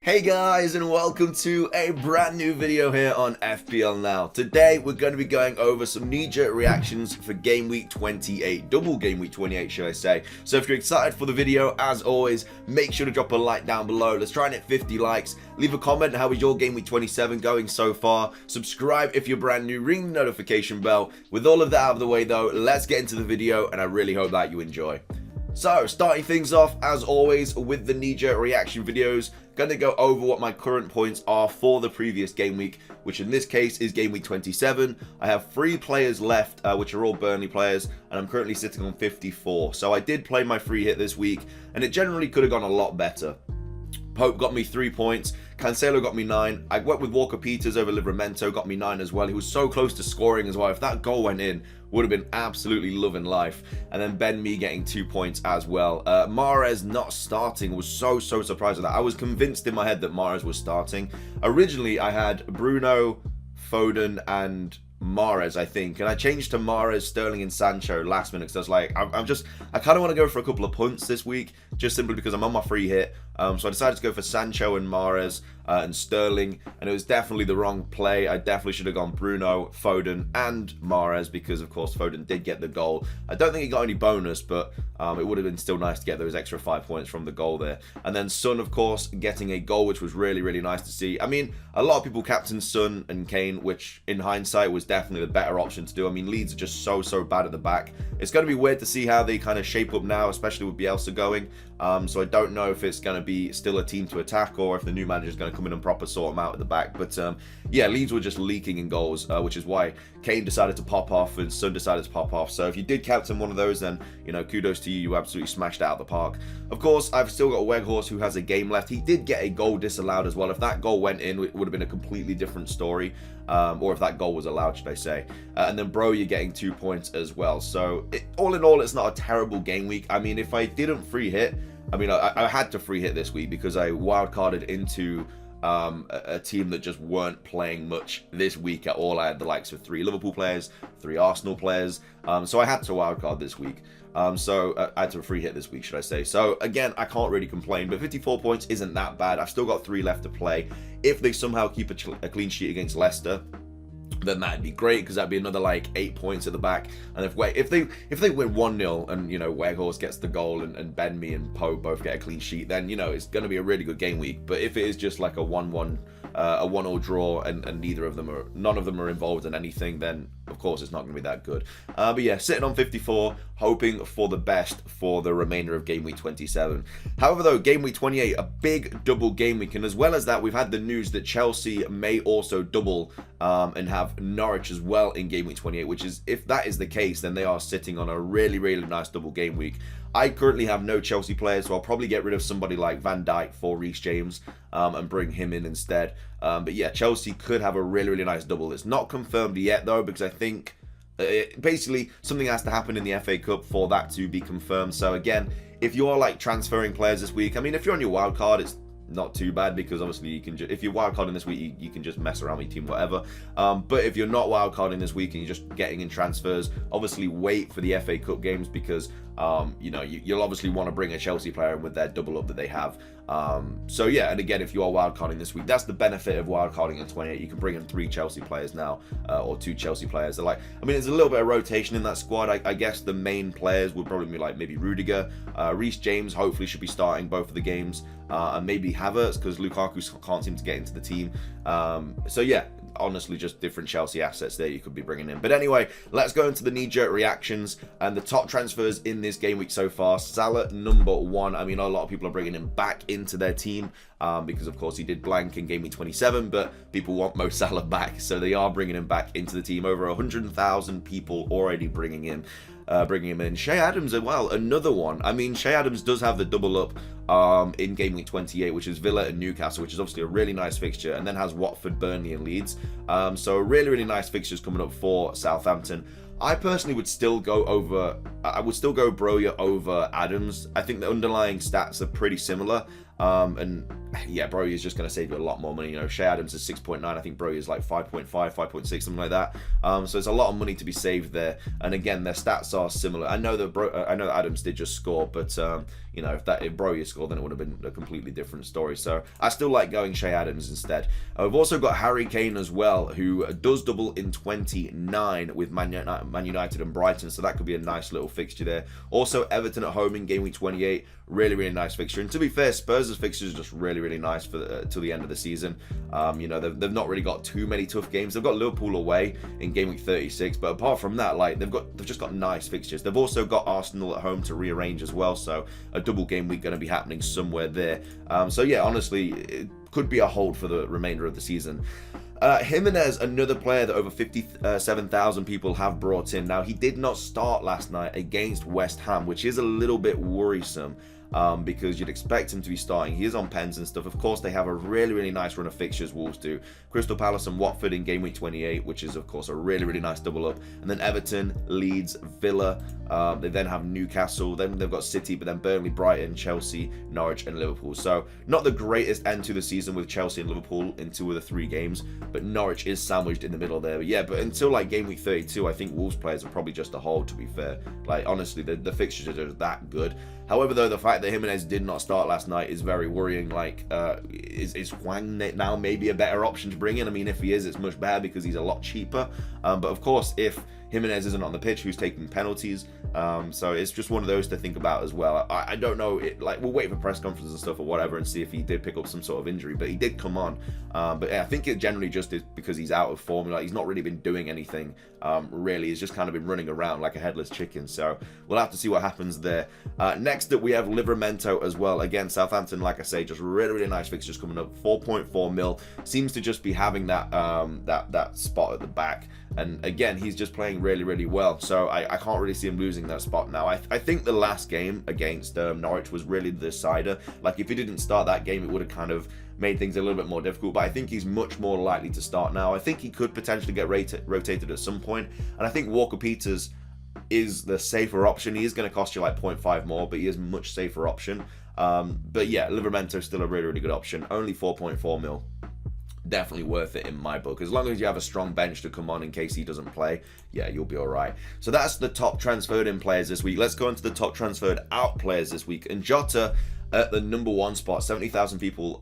Hey guys, and welcome to a brand new video here on FPL Now. Today we're going to be going over some knee-jerk reactions for Game Week 28, Double Game Week 28 should I say. So if you're excited for the video, as always, make sure to drop a like down below. Let's try and hit 50 likes. Leave a comment, how is your Game Week 27 going so far? Subscribe if you're brand new, ring the notification bell. With all of that out of the way though, let's get into the video and I really hope that you enjoy. So, starting things off, as always, with the knee-jerk reaction videos, going to go over what my current points are for the previous game week, which in this case is game week 27. I have 3 players left, which are all Burnley players, and I'm currently sitting on 54. So I did play my free hit this week, and it generally could have gone a lot better. Pope got me 3 points, Cancelo got me 9, I went with Walker Peters over Livramento, got me 9 as well. He was so close to scoring as well. If that goal went in, would have been absolutely loving life. And then Ben Mee getting 2 points as well. Mahrez not starting, was so surprised at that. I was convinced in my head that Mahrez was starting. Originally I had Bruno, Foden and Mahrez, I think, and I changed to Mahrez, Sterling and Sancho last minute because I was like, I kind of want to go for a couple of punts this week, just simply because I'm on my free hit. So I decided to go for Sancho and Mahrez and Sterling, and it was definitely the wrong play. I definitely should have gone Bruno, Foden and Mahrez because of course Foden did get the goal. I don't think he got any bonus, but it would have been still nice to get those extra 5 points from the goal there. And then Son, of course, getting a goal, which was really nice to see. I mean, a lot of people captained Son and Kane, which in hindsight was definitely the better option to do. I mean, Leeds are just so bad at the back. It's going to be weird to see how they kind of shape up now, especially with Bielsa going. So I don't know if it's going to be still a team to attack or if the new manager is going to come in and proper sort them out at the back. But yeah, Leeds were just leaking in goals, which is why Kane decided to pop off and Son decided to pop off. So if you did captain one of those, then, you know, kudos to you. You absolutely smashed it out of the park. Of course, I've still got Weghorst, who has a game left. He did get a goal disallowed as well. If that goal went in, it would have been a completely different story. Or if that goal was allowed, should I say. And then Bro, you're getting 2 points as well. So all in all, it's not a terrible game week. I mean, if I didn't free hit, I mean, I had to free hit this week because I wildcarded into a team that just weren't playing much this week at all. I had the likes of 3 Liverpool players, 3 Arsenal players. So I had to wildcard this week. So I had to free hit this week, should I say. So again, I can't really complain, but 54 points isn't that bad. I've still got 3 left to play. If they somehow keep a clean sheet against Leicester, then that'd be great because that'd be another like 8 points at the back. And if they win 1-0 and, you know, Weghorst gets the goal and Ben Mee and Poe both get a clean sheet, then, you know, it's going to be a really good game week. But if it is just like a 1-1 a 1-1 draw and none of them are involved in anything, then of course it's not going to be that good. But yeah, sitting on 54, hoping for the best for the remainder of game week 27. However though, game week 28, a big double game week, and as well as that, we've had the news that Chelsea may also double and have Norwich as well in game week 28, which is, if that is the case, then they are sitting on a really nice double game week. I currently have no Chelsea players, so I'll probably get rid of somebody like Van Dijk for Reece James and bring him in instead. But yeah, Chelsea could have a really nice double. It's not confirmed yet though, because I think basically something has to happen in the FA Cup for that to be confirmed. So again, if you are like transferring players this week, I mean, if you're on your wild card, it's not too bad because obviously you can just, if you're wildcarding this week, you can just mess around with your team, whatever. But if you're not wildcarding this week and you're just getting in transfers, obviously wait for the FA Cup games because you know, you'll obviously want to bring a Chelsea player in with their double up that they have. So yeah, and again, if you are wildcarding this week, that's the benefit of wildcarding in 28. You can bring in 3 Chelsea players now, or 2 Chelsea players. They're like, I mean, there's a little bit of rotation in that squad. I guess the main players would probably be like maybe Rudiger, Reece James hopefully should be starting both of the games, and maybe Havertz because Lukaku can't seem to get into the team. So yeah, honestly just different Chelsea assets there you could be bringing in. But anyway, let's go into the knee-jerk reactions and the top transfers in this game week so far. Salah, #1. I mean, a lot of people are bringing him back into their team because of course he did blank in game week 27, but people want Mo Salah back, so they are bringing him back into the team. Over 100,000 people already bringing him in. Shea Adams as well, another one. I mean, Shea Adams does have the double up in game week 28, which is Villa and Newcastle, which is obviously a really nice fixture, and then has Watford, Burnley and Leeds. So really nice fixtures coming up for Southampton. I personally would still go over, I would still go Broja over Adams. I think the underlying stats are pretty similar. And yeah, Brogy is just going to save you a lot more money. You know, Shea Adams is 6.9. I think Brogy is like 5.5, 5.6, something like that. So it's a lot of money to be saved there. And again, their stats are similar. I know that Adams did just score, but you know, if Brogy scored, then it would have been a completely different story. So I still like going Shea Adams instead. We've also got Harry Kane as well, who does double in 29 with Man United and Brighton. So that could be a nice little fixture there. Also, Everton at home in game week 28. Really, really nice fixture. And to be fair, Spurs' fixtures are just really, really nice for till the end of the season. You know, they've not really got too many tough games. They've got Liverpool away in game week 36, but apart from that, like they've just got nice fixtures. They've also got Arsenal at home to rearrange as well, so a double game week going to be happening somewhere there. So yeah, honestly, it could be a hold for the remainder of the season. Jimenez, another player that over 57,000 people have brought in. Now, he did not start last night against West Ham, which is a little bit worrisome. Because you'd expect him to be starting. He is on pens and stuff. Of course, they have a really, really nice run of fixtures, Wolves do. Crystal Palace and Watford in game week 28, which is, of course, a really, really nice double up. And then Everton, Leeds, Villa. They then have Newcastle. Then they've got City, but then Burnley, Brighton, Chelsea, Norwich, and Liverpool. So not the greatest end to the season with Chelsea and Liverpool in 2 of the 3 games, but Norwich is sandwiched in the middle there. But yeah, but until like game week 32, I think Wolves players are probably just a hold, to be fair. Like, honestly, the fixtures are just that good. However, though, the fact that Jimenez did not start last night is very worrying. Like, is Hwang now maybe a better option to bring in? I mean, if he is, it's much better because he's a lot cheaper. But of course, if Jimenez isn't on the pitch, who's taking penalties? So it's just one of those to think about as well. I don't know. Like, we'll wait for press conferences and stuff or whatever and see if he did pick up some sort of injury. But he did come on. But yeah, I think it generally just is because he's out of form. Like, he's not really been doing anything. Really, he's just kind of been running around like a headless chicken. So we'll have to see what happens there. Next up, we have Livramento as well. Again, Southampton, like I say, just really, really nice fixtures coming up. 4.4 mil. Seems to just be having that that spot at the back. And again, he's just playing really, really well. So I can't really see him losing that spot now. I think the last game against Norwich was really the decider. Like, if he didn't start that game, it would have kind of made things a little bit more difficult. But I think he's much more likely to start now. I think he could potentially get rotated at some point. And I think Walker-Peters is the safer option. He is going to cost you like 0.5 more, but he is a much safer option. But yeah, Livramento is still a really, really good option. Only 4.4 mil. Definitely worth it in my book. As long as you have a strong bench to come on in case he doesn't play, yeah, you'll be all right. So that's the top transferred in players this week. Let's go into the top transferred out players this week. And Jota at the number 1 spot, 70,000 people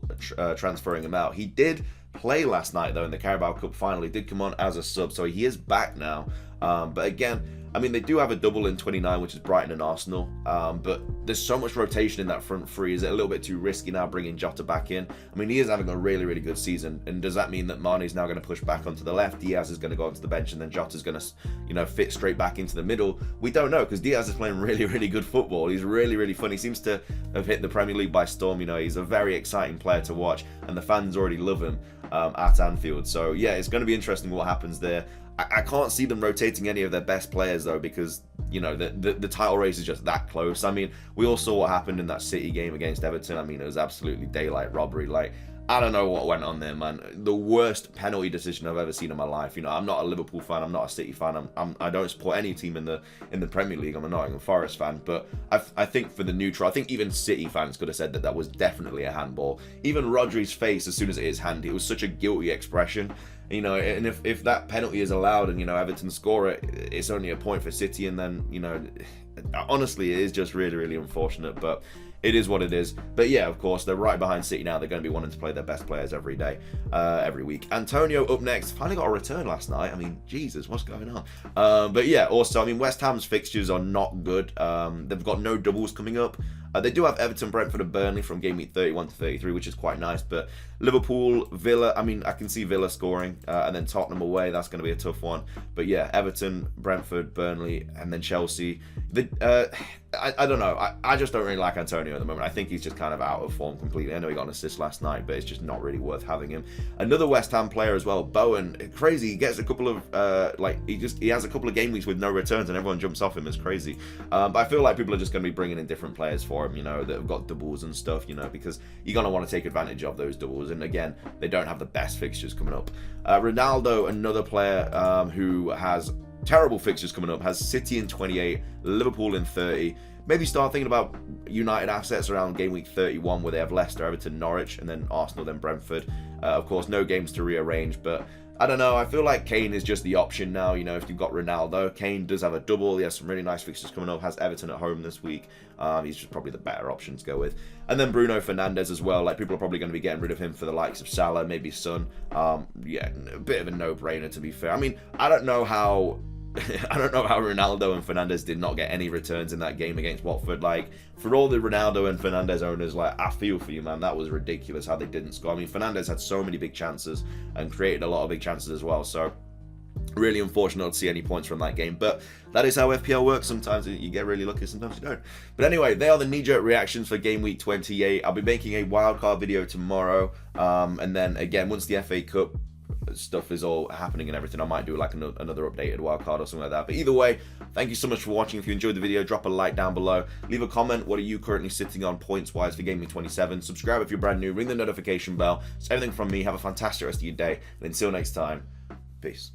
transferring him out. He did play last night, though, in the Carabao Cup final. He did come on as a sub, so he is back now. But again, I mean, they do have a double in 29, which is Brighton and Arsenal. But there's so much rotation in that front three. Is it a little bit too risky now bringing Jota back in? I mean, he is having a really, really good season. And does that mean that Mane's now going to push back onto the left? Diaz is going to go onto the bench, and then Jota's going to, you know, fit straight back into the middle? We don't know, because Diaz is playing really, really good football. He's really, really fun. He seems to have hit the Premier League by storm. You know, he's a very exciting player to watch, and the fans already love him at Anfield. So yeah, it's going to be interesting what happens there. I can't see them rotating any of their best players, though, because, you know, the title race is just that close. I mean, we all saw what happened in that City game against Everton. I mean, it was absolutely daylight robbery. Like, I don't know what went on there, man. The worst penalty decision I've ever seen in my life. You know, I'm not a Liverpool fan. I'm not a City fan. I don't support any team in the Premier League. I'm a Nottingham Forest fan. But I think for the neutral, I think even City fans could have said that was definitely a handball. Even Rodri's face, as soon as it is hand, it was such a guilty expression. You know, and if that penalty is allowed and, you know, Everton score it, it's only a point for City. And then, you know, honestly, it is just really, really unfortunate. But it is what it is. But yeah, of course, they're right behind City now. They're going to be wanting to play their best players every day, every week. Antonio up next. Finally got a return last night. I mean, Jesus, what's going on? But yeah, also, I mean, West Ham's fixtures are not good. They've got no doubles coming up. They do have Everton, Brentford and Burnley from game week 31 to 33, which is quite nice. But Liverpool, Villa, I mean, I can see Villa scoring. And then Tottenham away, that's going to be a tough one. But yeah, Everton, Brentford, Burnley, and then Chelsea. I don't know. I just don't really like Antonio at the moment. I think he's just kind of out of form completely. I know he got an assist last night, but it's just not really worth having him. Another West Ham player as well, Bowen. Crazy. He gets a couple of he has a couple of game weeks with no returns, and everyone jumps off him. It's crazy. But I feel like people are just going to be bringing in different players for him. You know, that have got doubles and stuff. You know, because you're going to want to take advantage of those doubles. And again, they don't have the best fixtures coming up. Ronaldo, another player who has terrible fixtures coming up. Has City in 28, Liverpool in 30. Maybe start thinking about United assets around game week 31, where they have Leicester, Everton, Norwich, and then Arsenal, then Brentford. Of course, no games to rearrange, but I don't know. I feel like Kane is just the option now. You know, if you've got Ronaldo, Kane does have a double. He has some really nice fixtures coming up. Has Everton at home this week. He's just probably the better option to go with. And then Bruno Fernandes as well. Like, people are probably going to be getting rid of him for the likes of Salah, maybe Son. Yeah, a bit of a no-brainer, to be fair. I mean, I don't know how Ronaldo and Fernandes did not get any returns in that game against Watford. Like, for all the Ronaldo and Fernandes owners, like, I feel for you, man. That was ridiculous how they didn't score. I mean, Fernandes had so many big chances and created a lot of big chances as well. So, really unfortunate not to see any points from that game. But that is how FPL works. Sometimes you get really lucky, sometimes you don't. But anyway, they are the knee-jerk reactions for game week 28. I'll be making a wildcard video tomorrow. And then, again, once the FA Cup stuff is all happening and everything, I might do like another updated wildcard or something like that. But either way, thank you so much for watching. If you enjoyed the video, drop a like down below, leave a comment. What are you currently sitting on points wise for game week 27? Subscribe if you're brand new, ring the notification bell. So everything from me, have a fantastic rest of your day, and until next time, peace.